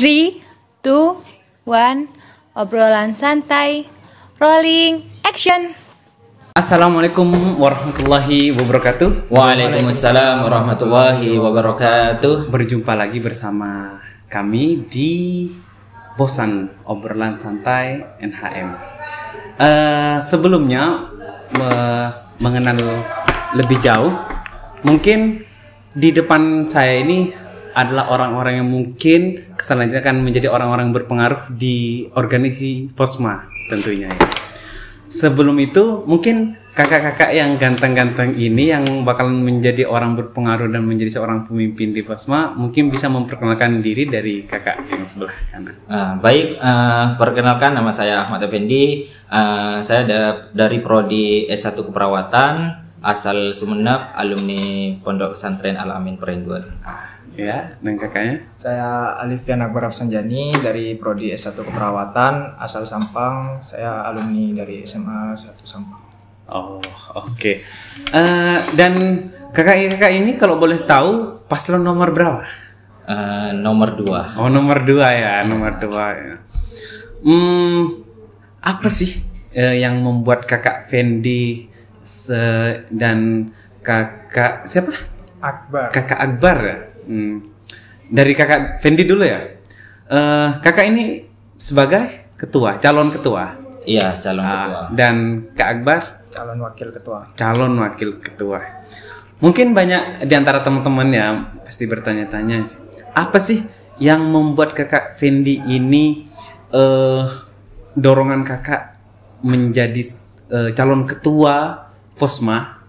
3, 2, 1, obrolan santai, rolling, action. Assalamualaikum warahmatullahi wabarakatuh. Waalaikumsalam warahmatullahi wabarakatuh. Berjumpa lagi bersama kami di Bosan Obrolan Santai NHM. Sebelumnya mengenal lebih jauh, mungkin di depan saya ini adalah orang-orang yang mungkin selanjutnya akan menjadi orang-orang berpengaruh di organisasi Fosma tentunya. Sebelum itu mungkin kakak-kakak yang ganteng-ganteng ini yang bakalan menjadi orang berpengaruh dan menjadi seorang pemimpin di Fosma mungkin bisa memperkenalkan diri dari kakak yang sebelah kanan. Baik, perkenalkan nama saya Ahmad Effendi. Saya dari Prodi S1 Keperawatan, asal Sumeneb, alumni Pondok Pesantren Al-Amin Perenduan. Ya, dan kakaknya? Saya Alifian Akbar Afsanjani dari Prodi S1 Keperawatan, asal Sampang. Saya alumni dari SMA 1 Sampang. Oh, oke. Dan kakak-kakak ini kalau boleh tahu paslon nomor berapa? Nomor 2. Oh, nomor 2 ya, nomor 2 ya. Apa sih yang membuat kakak Fendi dan kakak siapa? Akbar. Kakak Akbar ya? Dari kakak Fendi dulu ya. Kakak ini sebagai ketua, calon ketua. Iya, calon ketua. Dan Kak Akbar Calon wakil ketua. calon wakil ketua. Mungkin banyak di antara teman-temannya pasti bertanya-tanya sih, apa sih yang membuat kakak Fendi ini dorongan kakak menjadi calon ketua Fosma?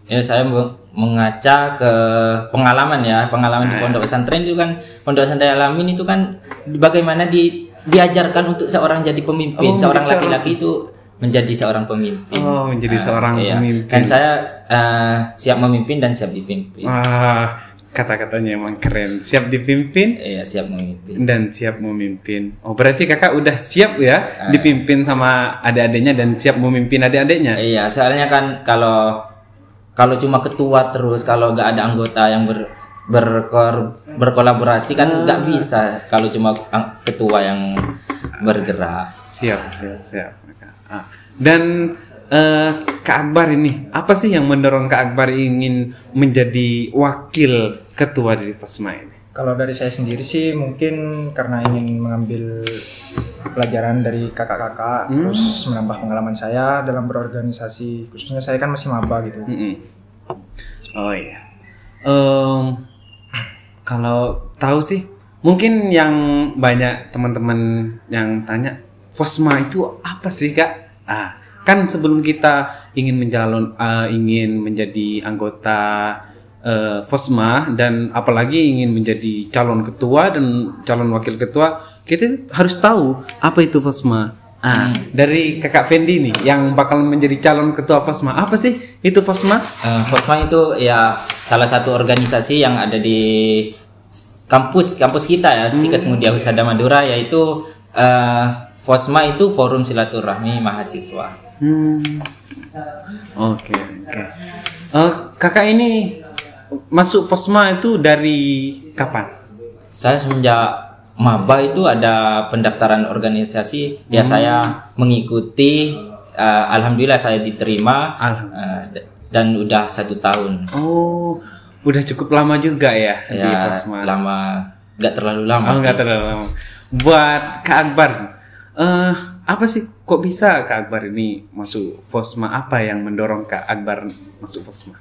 Ya, saya mengaca ke pengalaman di Pondok Pesantren itu kan, Pondok Pesantren Al-Amin itu kan bagaimana diajarkan untuk seorang jadi pemimpin, seorang laki-laki itu menjadi seorang pemimpin. Oh, menjadi seorang pemimpin. Dan saya siap memimpin dan siap dipimpin. Kata-katanya emang keren. Siap dipimpin? Iya, siap memimpin. Dan siap memimpin. Oh, berarti kakak udah siap ya dipimpin sama adik-adiknya dan siap memimpin adik-adiknya? Iya, soalnya kan kalau cuma ketua terus, kalau nggak ada anggota yang berkolaborasi kan nggak bisa kalau cuma ketua yang bergerak. Siap. Dan Kak Akbar ini, apa sih yang mendorong Kak Akbar ingin menjadi wakil ketua dari Fosma ini? Kalau dari saya sendiri sih mungkin karena ingin mengambil pelajaran dari kakak-kakak, terus menambah pengalaman saya dalam berorganisasi, khususnya saya kan masih maba gitu. Oh iya. Kalau tahu sih, mungkin yang banyak teman-teman yang tanya, Fosma itu apa sih Kak? Kan sebelum kita ingin menjadi anggota Fosma dan apalagi ingin menjadi calon ketua dan calon wakil ketua, kita harus tahu apa itu Fosma. Dari kakak Fendi nih yang bakal menjadi calon ketua Fosma, apa sih itu Fosma? Fosma itu ya salah satu organisasi yang ada di kampus kita ya, Stikes Mudia Husada Madura, yaitu Fosma itu Forum Silaturahmi Mahasiswa. Oke. Kakak ini masuk Fosma itu dari kapan? Saya semenjak maba itu ada pendaftaran organisasi, ya saya mengikuti. Alhamdulillah saya diterima. Dan udah 1 tahun. Oh, udah cukup lama juga ya di Fosma. Lama, nggak terlalu lama. Nggak terlalu lama. Buat Kak Akbar, apa sih kok bisa Kak Akbar ini masuk Fosma? Apa yang mendorong Kak Akbar masuk Fosma?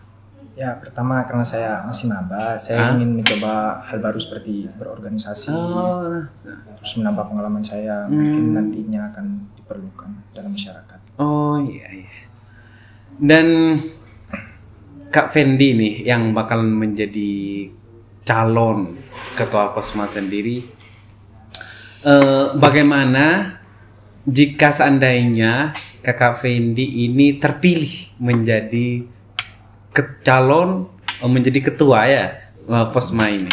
Ya, pertama karena saya masih maba, saya ingin mencoba hal baru seperti berorganisasi, terus menambah pengalaman saya, mungkin nantinya akan diperlukan dalam masyarakat. Oh iya. Dan Kak Fendi nih yang bakal menjadi calon ketua Fosma sendiri, bagaimana jika seandainya Kakak Fendi ini terpilih menjadi menjadi ketua ya Fosma ini?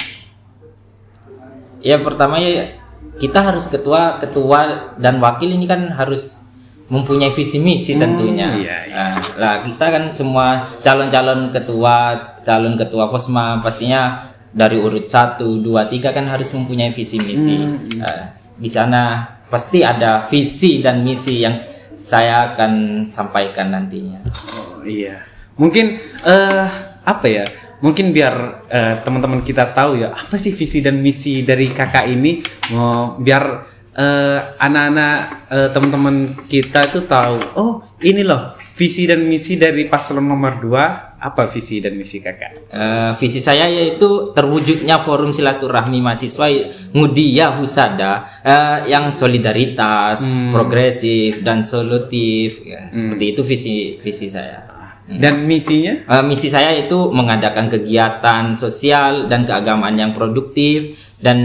Ya, pertama ya kita harus ketua dan wakil ini kan harus mempunyai visi misi tentunya. Lah kita kan semua calon ketua Fosma pastinya dari urut 1, 2, 3 kan harus mempunyai visi misi. Di sana pasti ada visi dan misi yang saya akan sampaikan nantinya. Oh iya. Mungkin apa ya? Mungkin biar teman-teman kita tahu ya, apa sih visi dan misi dari kakak ini, biar anak-anak teman-teman kita itu tahu, oh ini loh visi dan misi dari paslon nomor 2. Apa visi dan misi kakak? Visi saya yaitu terwujudnya forum silaturahmi mahasiswa Mudia Husada yang solidaritas, progresif dan solutif, ya, seperti itu visi saya. Dan misinya? Misi saya itu mengadakan kegiatan sosial dan keagamaan yang produktif, dan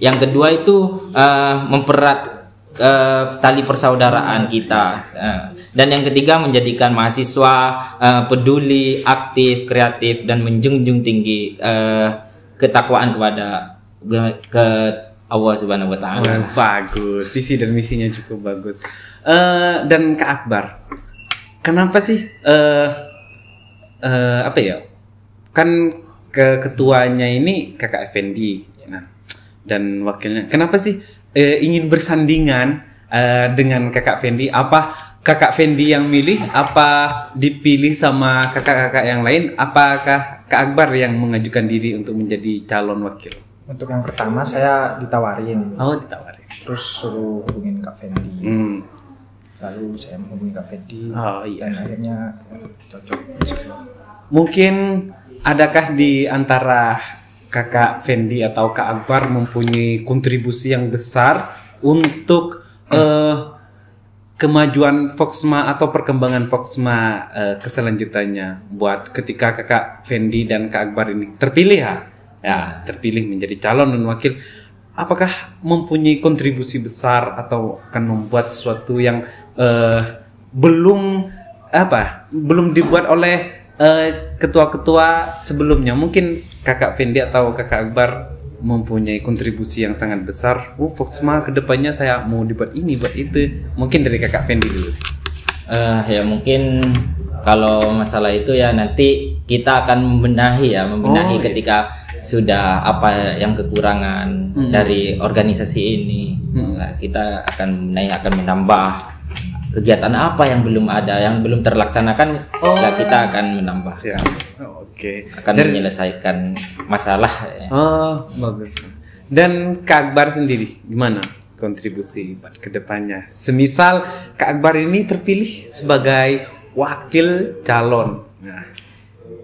yang kedua itu mempererat tali persaudaraan kita, dan yang ketiga menjadikan mahasiswa peduli, aktif, kreatif, dan menjunjung tinggi ketakwaan kepada ke Allah Subhanahu Wa Taala. Bagus, visi dan misinya cukup bagus. Dan Kak Akbar, kenapa sih apa ya? Kan ketuanya ini Kakak Effendi, nah, dan wakilnya. Kenapa sih ingin bersandingan dengan Kakak Fendi? Apa Kakak Fendi yang milih? Apa dipilih sama kakak-kakak yang lain? Apakah Kak Akbar yang mengajukan diri untuk menjadi calon wakil? Untuk yang pertama saya ditawarin. Oh, ditawarin. Terus suruh hubungin Kak Fendi. Lalu saya menghubungi Kak Fendi. Oh iya. Dan akhirnya cocok. Mungkin adakah di antara Kakak Fendi atau Kak Akbar mempunyai kontribusi yang besar untuk kemajuan Foxma atau perkembangan Foxma keselanjutannya, buat ketika Kakak Fendi dan Kak Akbar ini terpilih ya terpilih menjadi calon dan wakil, apakah mempunyai kontribusi besar atau akan membuat sesuatu yang belum dibuat oleh ketua-ketua sebelumnya? Mungkin Kakak Fendi atau Kakak Akbar mempunyai kontribusi yang sangat besar. Foxma kedepannya saya mau dibuat ini, buat itu. Mungkin dari Kakak Fendi dulu. Ya mungkin kalau masalah itu ya nanti kita akan membenahi ketika sudah apa yang kekurangan dari organisasi ini. Nah, kita akan membenahi, akan menambah kegiatan apa yang belum ada, yang belum terlaksanakan, kita akan menambah. Oke. Akan menyelesaikan masalah. Ya. Oh, bagus. Dan Kak Akbar sendiri gimana kontribusi buat kedepannya? Semisal Kak Akbar ini terpilih sebagai wakil calon. Nah,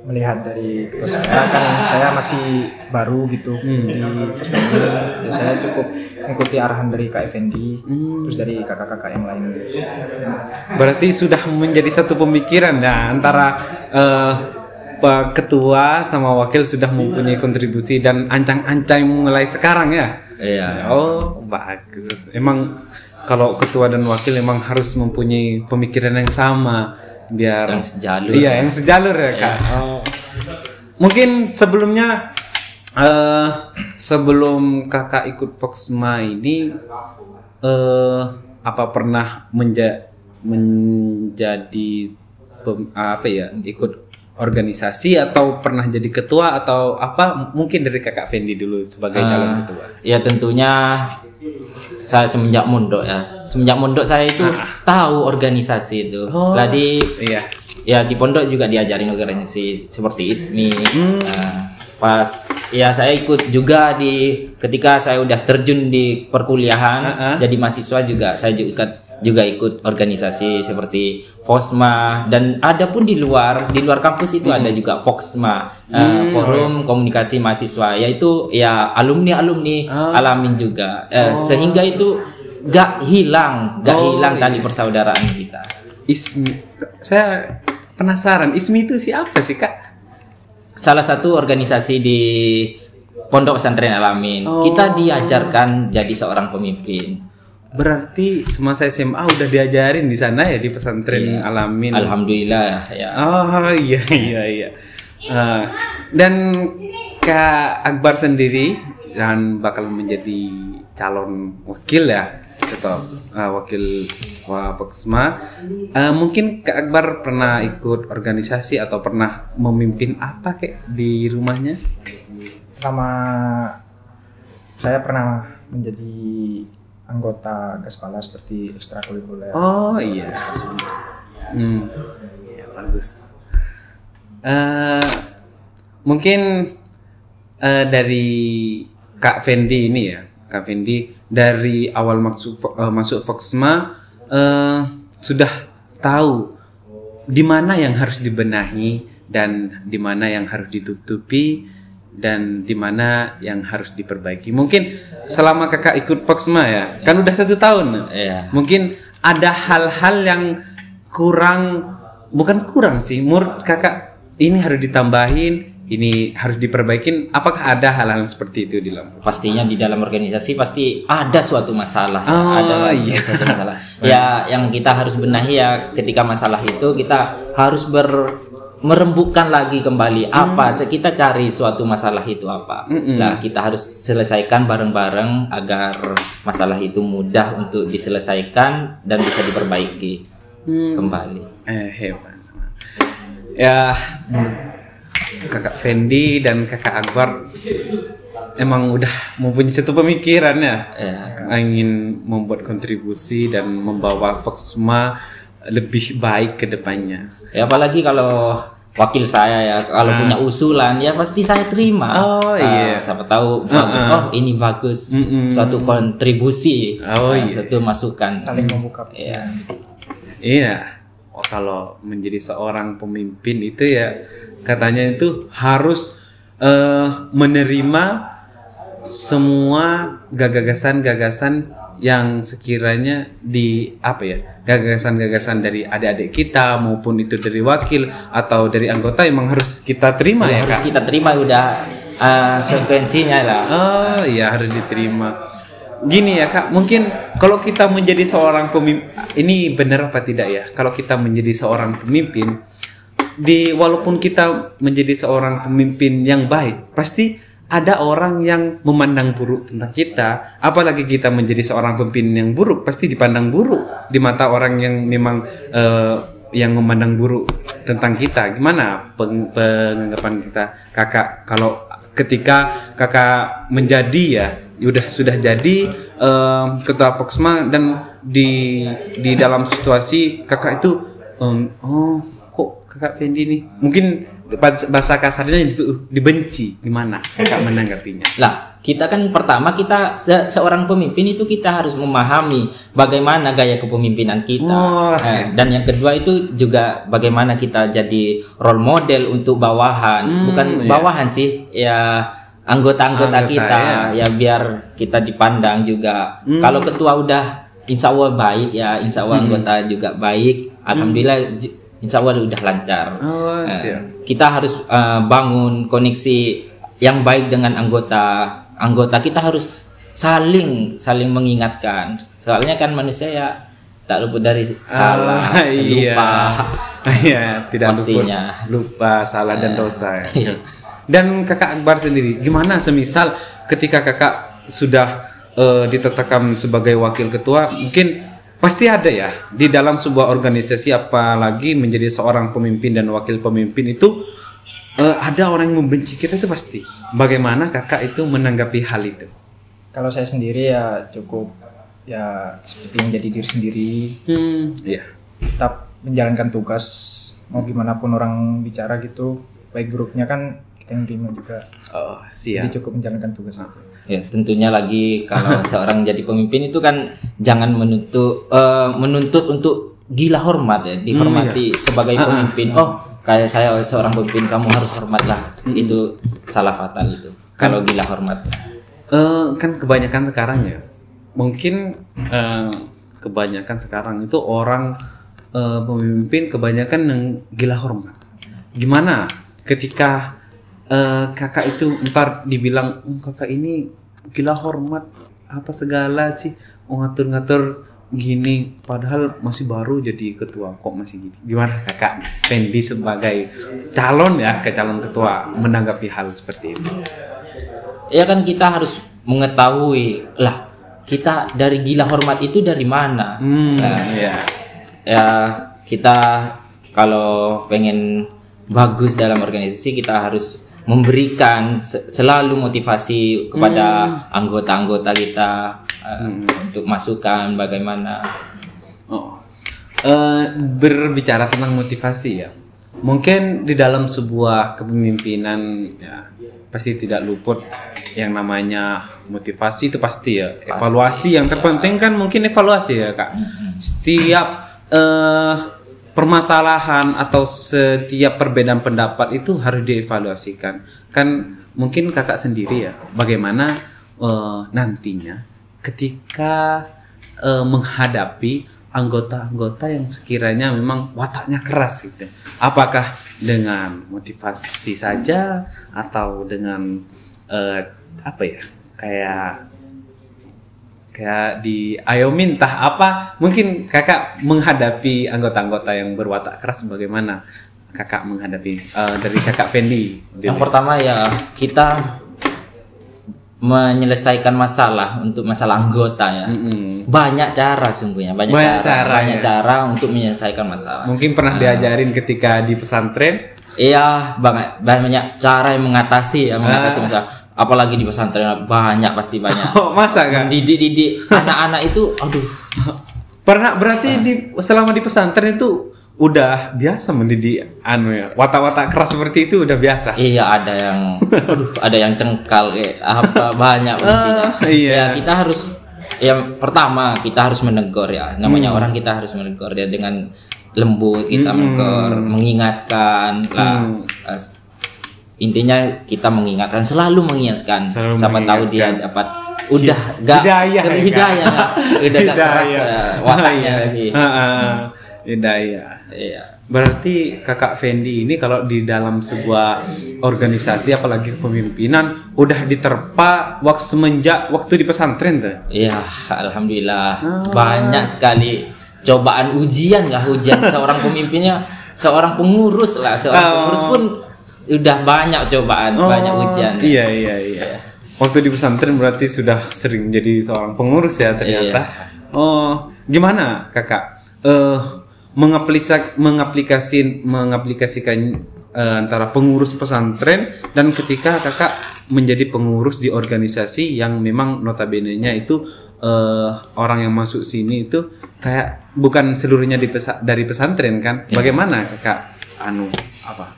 melihat dari ketua saya, kan saya masih baru gitu di Fosma ini, ya saya cukup mengikuti arahan dari Kak Effendi, terus dari kakak-kakak yang lain. Berarti sudah menjadi satu pemikiran ya antara ketua sama wakil sudah mempunyai kontribusi dan ancang-ancang mulai sekarang ya. Iya. Oh, bagus. Emang kalau ketua dan wakil emang harus mempunyai pemikiran yang sama biar yang sejalur. Iya, yang sejalur ya, Kak. Oh. Mungkin sebelumnya sebelum Kakak ikut Foxma ini apa pernah menjadi ikut organisasi atau pernah jadi ketua atau apa? Mungkin dari Kakak Fendi dulu sebagai calon ketua. Ya tentunya saya semenjak mondok saya itu tahu organisasi itu. Iya. Ya di pondok juga diajarin organisasi seperti ISMI. Pas ya saya ikut juga ketika saya udah terjun di perkuliahan jadi mahasiswa juga saya juga ikut organisasi seperti Fosma, dan ada pun di luar kampus itu ada juga Foxma, Forum Komunikasi Mahasiswa, yaitu ya alumni alamin juga, sehingga itu gak hilang tali persaudaraan kita. ISMI, saya penasaran, ISMI itu siapa sih, Kak? Salah satu organisasi di Pondok Pesantren Alamin. Kita diajarkan jadi seorang pemimpin. Berarti semasa SMA udah diajarin di sana ya, di pesantren Alamin. Alhamdulillah ya. Oh iya. Dan Kak Akbar sendiri dan bakal menjadi calon wakil ya, atau wakil Foxma. Mungkin Kak Akbar pernah ikut organisasi atau pernah memimpin apa kayak di rumahnya? selama saya pernah menjadi anggota Gaspala seperti ekstrakurikuler. Oh iya. Organisasi. Ya, bagus. Mungkin dari Kak Fendi ini ya, Kak Fendi dari awal masuk Foxma sudah tahu di mana yang harus dibenahi dan di mana yang harus ditutupi dan di mana yang harus diperbaiki. Mungkin selama kakak ikut Foxma ya, kan udah 1 tahun. Iya. Mungkin ada hal-hal yang kurang, bukan kurang sih, menurut kakak ini harus ditambahin, ini harus diperbaikin. Apakah ada hal-hal seperti itu di dalam? Pastinya di dalam organisasi pasti ada suatu masalah. Oh, ada iya. suatu masalah. Ya, yang kita harus benahi ya ketika masalah itu kita harus merembukkan lagi kembali apa kita cari suatu masalah itu apa. Nah, kita harus selesaikan bareng-bareng agar masalah itu mudah untuk diselesaikan dan bisa diperbaiki kembali. Hebat. Ya, kakak Fendi dan kakak Akbar emang udah mempunyai satu pemikiran ya, ingin membuat kontribusi dan membawa Foxma lebih baik ke depannya. Ya, apalagi kalau wakil saya ya, kalau punya usulan ya pasti saya terima. Oh iya. Siapa tahu bagus. Oh, ini bagus. Suatu kontribusi. Oh iya. Suatu masukan. Saling membuka. Iya. Iya. Oh, kalau menjadi seorang pemimpin itu ya katanya itu harus menerima semua gagasan-gagasan yang sekiranya gagasan-gagasan dari adik-adik kita maupun itu dari wakil atau dari anggota emang harus kita terima ya, harus Kak? kita terima udah sekuensinya lah. Oh iya, harus diterima. Gini ya Kak, mungkin kalau kita menjadi seorang pemimpin, ini benar apa tidak ya? Kalau kita menjadi seorang pemimpin, walaupun kita menjadi seorang pemimpin yang baik, pasti ada orang yang memandang buruk tentang kita. Apalagi kita menjadi seorang pemimpin yang buruk, pasti dipandang buruk di mata orang yang memang yang memandang buruk tentang kita. Gimana penganggapan kita, Kakak? Kalau ketika Kakak menjadi sudah jadi ketua Foxma dan di dalam situasi Kakak itu kok Kakak Fendi nih mungkin bahasa kasarnya itu dibenci, gimana Kakak menanggapinya? Lah, kita kan pertama kita seorang pemimpin itu kita harus memahami bagaimana gaya kepemimpinan kita. Dan yang kedua itu juga bagaimana kita jadi role model untuk bawahan, bukan bawahan sih, ya anggota-anggota kita ya biar kita dipandang juga. Kalau ketua udah insya Allah baik ya, insya Allah anggota juga baik. Alhamdulillah insya Allah udah lancar. Kita harus bangun koneksi yang baik dengan anggota kita harus saling mengingatkan. Soalnya kan manusia ya tak luput dari salah, lupa. Iya, tidak pastinya lupa salah dan dosa. Dan Kakak Akbar sendiri, gimana semisal ketika Kakak sudah ditetapkan sebagai wakil ketua, mungkin pasti ada ya di dalam sebuah organisasi, apalagi menjadi seorang pemimpin dan wakil pemimpin itu ada orang yang membenci kita itu pasti. Bagaimana Kakak itu menanggapi hal itu? Kalau saya sendiri ya cukup ya seperti menjadi diri sendiri. Tetap menjalankan tugas, mau gimana pun orang bicara gitu, baik buruknya kan kita yang terima juga. Jadi cukup menjalankan tugas aja. Ya tentunya lagi kalau seorang jadi pemimpin itu kan jangan menuntut untuk gila hormat ya, dihormati sebagai pemimpin. Kayak saya seorang pemimpin kamu harus hormatlah. Itu salah fatal itu. Kalau gila hormat. Kan kebanyakan sekarang ya. Mungkin kebanyakan sekarang itu orang pemimpin kebanyakan yang gila hormat. Gimana ketika kakak itu ntar dibilang kakak ini gila hormat apa segala sih, ngatur-ngatur gini padahal masih baru jadi ketua kok masih gini. Gimana Kakak Fendi sebagai calon ketua menanggapi hal seperti itu? Ya kan kita harus mengetahui lah kita dari gila hormat itu dari mana. Ya kita kalau pengen bagus dalam organisasi kita harus memberikan selalu motivasi kepada anggota-anggota kita untuk masukan bagaimana. Berbicara tentang motivasi ya, mungkin di dalam sebuah kepemimpinan ya, pasti tidak luput yang namanya motivasi itu pasti ya. Evaluasi yang terpenting kan mungkin evaluasi ya Kak. Setiap permasalahan atau setiap perbedaan pendapat itu harus dievaluasikan. Kan mungkin Kakak sendiri ya, bagaimana nantinya ketika menghadapi anggota-anggota yang sekiranya memang wataknya keras gitu. Apakah dengan motivasi saja atau dengan apa ya? Kayak diayomin entah apa, mungkin Kakak menghadapi anggota-anggota yang berwatak keras bagaimana Kakak menghadapi dari Kakak Fendi? Yang pertama ya kita menyelesaikan masalah untuk masalah anggota ya. Banyak cara sungguhnya, banyak cara untuk menyelesaikan masalah. Mungkin pernah diajarin ketika di pesantren? Iya, banyak cara yang mengatasi masalah. Apalagi di pesantren pasti banyak. Oh, masa kan? Didik anak-anak itu, aduh. Pernah berarti selama di pesantren itu udah biasa mendidik watak-watak keras seperti itu udah biasa. Iya, ada yang cengkal apa banyak intinya. Iya. Ya kita harus yang pertama kita harus menegur ya. Namanya orang kita harus menegur ya dengan lembut kita menegur, mengingatkan lah. Intinya kita mengingatkan, selalu mengingatkan. Siapa tahu dia dapat udah gak hidayah udah gak keras wataknya lagi. Hidayah. Iya. Berarti Kakak Fendi ini kalau di dalam sebuah organisasi apalagi kepemimpinan udah diterpa semenjak waktu di pesantren tuh. Iya, alhamdulillah. Banyak sekali cobaan ujian seorang pemimpinnya, seorang pengurus pengurus pun udah banyak cobaan, banyak ujian. Iya. Waktu di pesantren berarti sudah sering jadi seorang pengurus ya ternyata. Iya. Oh, gimana Kakak? mengaplikasikan antara pengurus pesantren dan ketika Kakak menjadi pengurus di organisasi yang memang notabene-nya itu orang yang masuk sini itu kayak bukan seluruhnya dari pesantren kan? Bagaimana Kakak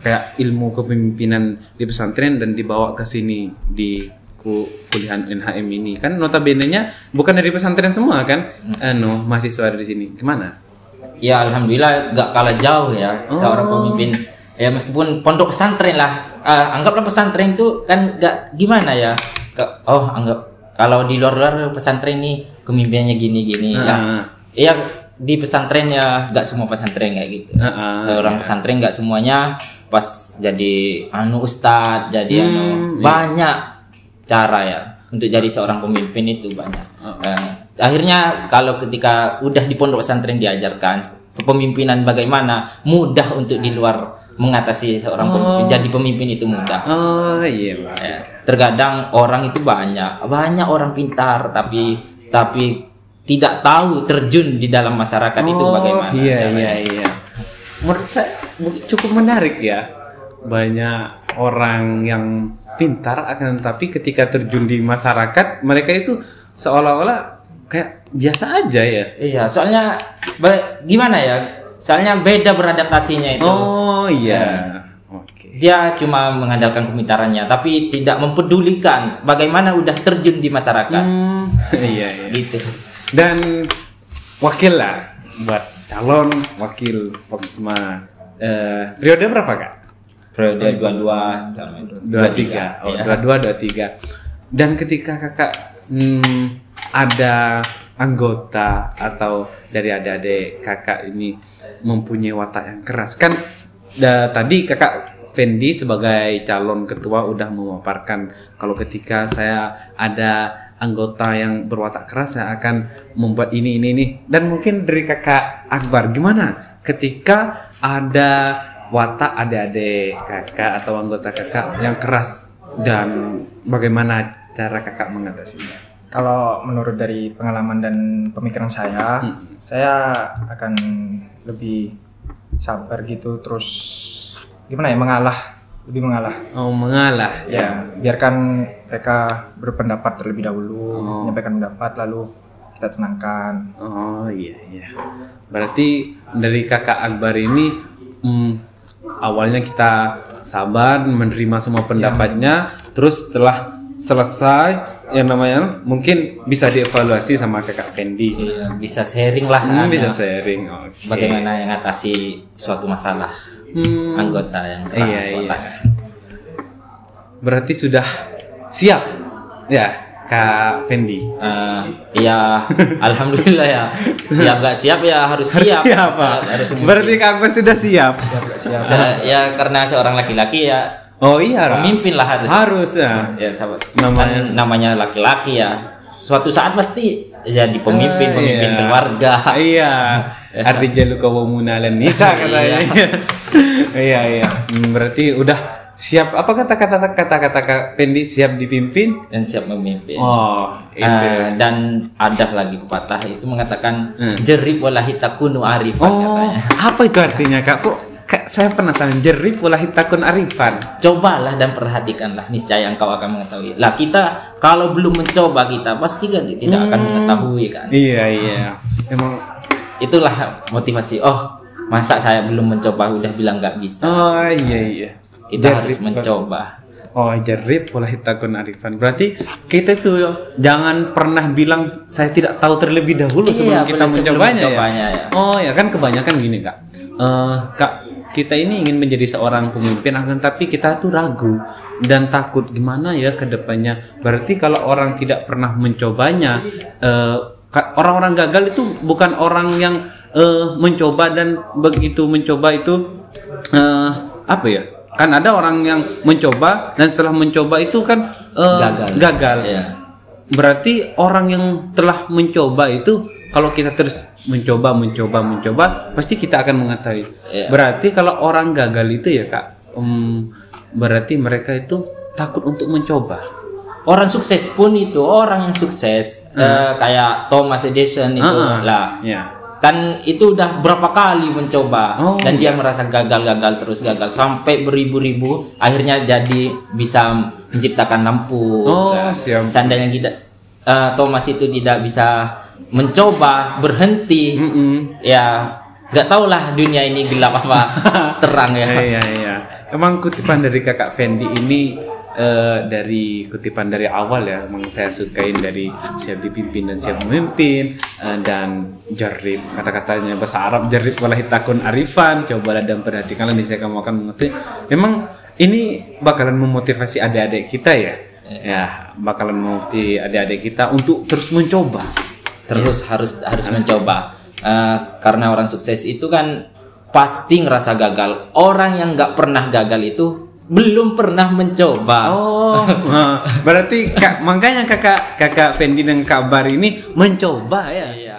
kayak ilmu kepemimpinan di pesantren dan dibawa ke sini di kuliah NHM ini kan notabene-nya bukan dari pesantren semua kan? Mahasiswa di sini gimana? Ya alhamdulillah gak kalah jauh ya seorang pemimpin ya meskipun pondok pesantren lah anggaplah pesantren itu kan gak gimana ya anggap kalau di luar pesantren ini pemimpinnya gini-gini ya di pesantren ya gak semua pesantren kayak gitu seorang pesantren gak semuanya pas jadi ustadz jadi banyak cara ya untuk jadi seorang pemimpin itu banyak. Akhirnya kalau ketika udah di pondok pesantren diajarkan kepemimpinan bagaimana mudah untuk di luar mengatasi seorang pemimpin. Jadi pemimpin itu mudah. Terkadang orang itu banyak orang pintar tapi tidak tahu terjun di dalam masyarakat itu bagaimana. Iya. Menurut saya cukup menarik ya. Banyak orang yang pintar akan tapi ketika terjun di masyarakat mereka itu seolah-olah kayak biasa aja ya. Iya, soalnya gimana ya? Soalnya beda beradaptasinya itu. Oh iya. Oke. Dia cuma mengandalkan kepintarannya tapi tidak mempedulikan bagaimana udah terjun di masyarakat. Iya. Gitu. Dan wakil lah buat calon wakil Foxma periode berapa Kak? Periode 22 sampai 23. 22 23. Dan ketika Kakak ada anggota atau dari adik-adik Kakak ini mempunyai watak yang keras kan tadi Kakak Fendi sebagai calon ketua udah memaparkan kalau ketika saya ada anggota yang berwatak keras saya akan membuat ini dan mungkin dari Kakak Akbar gimana ketika ada watak adik-adik Kakak atau anggota Kakak yang keras dan bagaimana cara Kakak mengatasinya? Kalau menurut dari pengalaman dan pemikiran saya akan lebih sabar gitu terus gimana ya mengalah lebih mengalah. Oh, mengalah. Ya, biarkan mereka berpendapat terlebih dahulu, menyampaikan pendapat lalu kita tenangkan. Oh iya iya. Berarti dari kakak Akbar ini awalnya kita sabar menerima semua pendapatnya, terus setelah selesai yang namanya mungkin bisa dievaluasi sama kakak Fendi. Iya, bisa sharing lah. Bisa sharing. Oke. Bagaimana yang atasi suatu masalah anggota yang Iya, keras iya. Berarti sudah siap ya Kak Fendi? Ya, alhamdulillah ya. Siap gak siap ya harus siap. Harus memimpin. Berarti Kak Akbar sudah siap. Ya karena seorang laki-laki ya. Oh iya, pemimpin lah harus. Harus ya. Ya sahabat. Namanya laki-laki ya. Suatu saat pasti jadi pemimpin iya. keluarga. Iya. Ar-rijalu qawwamunan 'alan nisa katanya. Iya iya. Berarti udah siap, apa kata-kata Kak Fendi, siap dipimpin Dan siap memimpin. Oh, itu. Dan ada lagi pepatah itu mengatakan jerib wallahi takunu arifan katanya. Apa itu artinya Kak? Kak, saya penasaran. Jerib wallahi takun arifan. Cobalah dan perhatikanlah, niscaya engkau akan mengetahui. Lah kita kalau belum mencoba kita pasti kan tidak akan mengetahui kan. Iya iya. Emang itulah motivasi. Oh, masa saya belum mencoba udah bilang nggak bisa. oh iya iya. Kita harus mencoba. Oh, jarib wallahi takun arifan. Berarti kita tuh jangan pernah bilang saya tidak tahu terlebih dahulu sebelum kita mencobanya ya. Oh ya, kan kebanyakan gini Kak. Kak, kita ini ingin menjadi seorang pemimpin akan tapi kita tuh ragu dan takut gimana ya ke depannya. Berarti kalau orang tidak pernah mencobanya, orang-orang gagal itu bukan orang yang mencoba dan begitu mencoba itu apa ya? Kan ada orang yang mencoba dan setelah mencoba itu kan gagal. Iya. Berarti orang yang telah mencoba itu kalau kita terus mencoba pasti kita akan mengetahui. Iya. Berarti kalau orang gagal itu ya Kak, berarti mereka itu takut untuk mencoba. Orang sukses pun itu orang yang sukses kayak Thomas Edison itu lah. Ya. Kan itu udah berapa kali mencoba dan dia iya. merasa gagal sampai beribu-ribu akhirnya jadi bisa menciptakan lampu. Siap. Seandainya Thomas itu tidak bisa mencoba berhenti, ya nggak tahulah dunia ini gelap apa terang ya. Iya. Emang kutipan dari kakak Fendi ini dari kutipan dari awal ya, emang saya sukain dari siap dipimpin dan siap memimpin, dan jarib, kata-katanya bahasa Arab jarib wallahi takun arifan, cobalah dan perhatikanlah niscaya kamu akan mengerti. Memang ini bakalan memotivasi adik-adik kita ya, bakalan memotivasi adik-adik kita untuk terus mencoba, harus mencoba, karena orang sukses itu kan pasti ngerasa gagal. Orang yang nggak pernah gagal itu belum pernah mencoba. Berarti makanya kakak Fendi dan Kak Akbar ini mencoba ya. Iya.